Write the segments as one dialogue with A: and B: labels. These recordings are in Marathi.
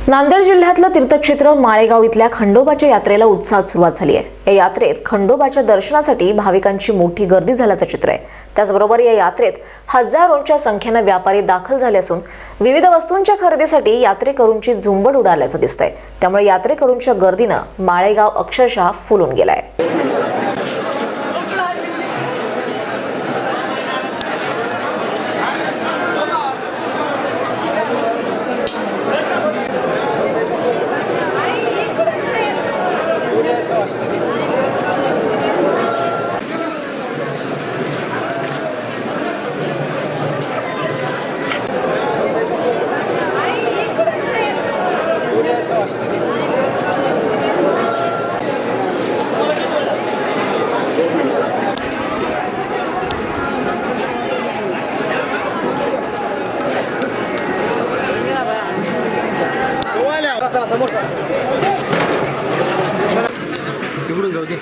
A: नांदेड जिल्ह्यातलं तीर्थक्षेत्र माळेगाव इथल्या खंडोबाच्या यात्रेला उत्साहात सुरुवात झाली आहे। या यात्रेत खंडोबाच्या दर्शनासाठी भाविकांची मोठी गर्दी झाल्याचं चित्र आहे। त्याचबरोबर या यात्रेत हजारोंच्या संख्येने व्यापारी दाखल झाले असून विविध वस्तूंच्या खरेदीसाठी यात्रेकरूंची झुंबड उडाल्याचं दिसतंय। त्यामुळे यात्रेकरूंच्या गर्दीनं माळेगाव अक्षरशः फुलून गेलाय।
B: तिकडून जाऊ दे।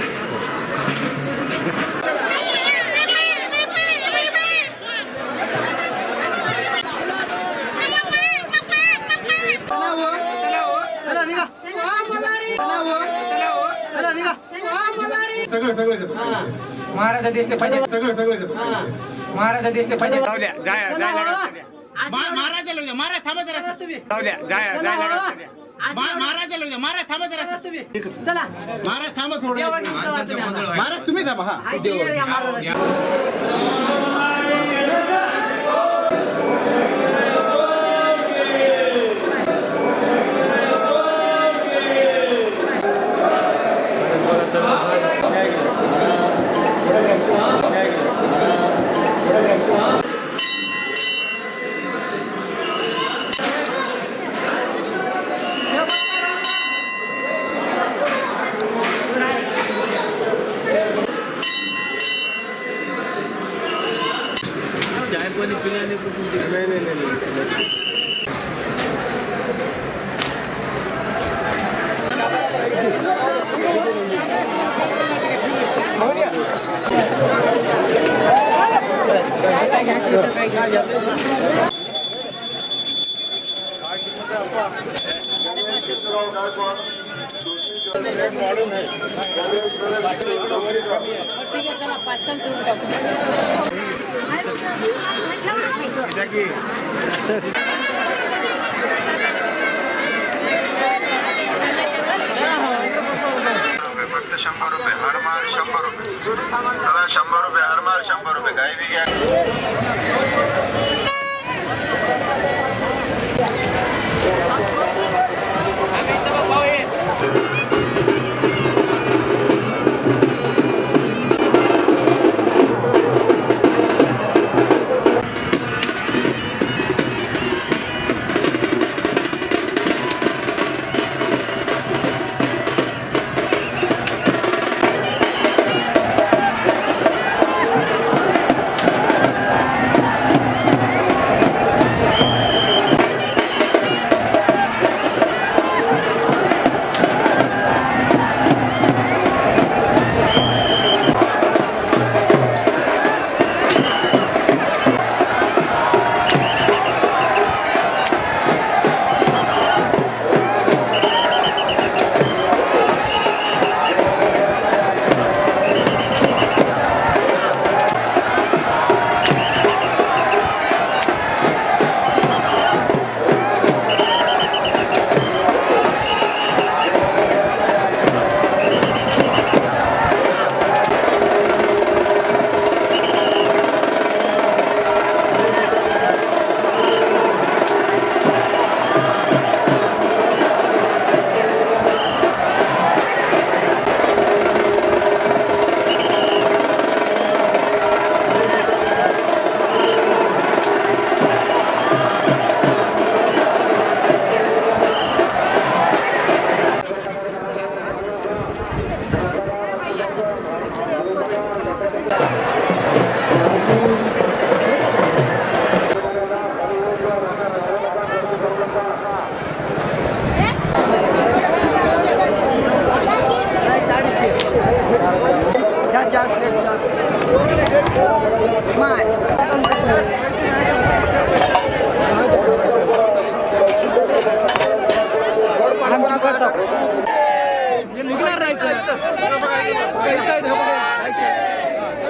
C: महाराज दिसले पाहिजे, महाराज दिसले पाहिजे।
D: महाराज लोग महाराज थांबा जरा तुम्ही महाराज लोग महाराज थांबा जरा तुम्ही चला महाराज थांबा थोडं महाराज तुम्ही थांबा हा
E: ₹100 हर माल ₹100 दादा ₹100 हर माल ₹100 काही बी घ्या।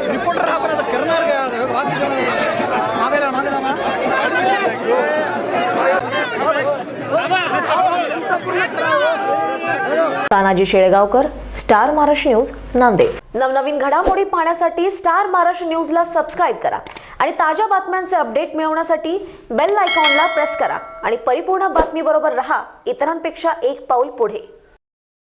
B: रिपोर्टर आपण आता करणार
A: तानाजी शेळगावकर, स्टार महाराष्ट्र न्यूज, नांदेड। नवनवीन घडामोडी पाहण्यासाठी स्टार महाराष्ट्र न्यूजला सबस्क्राईब करा आणि ताज्या बातम्यांचे अपडेट मिळवण्यासाठी बेल आयकॉनला प्रेस करा आणि परिपूर्ण बातमीबरोबर रहा, इतरांपेक्षा एक पाऊल पुढे।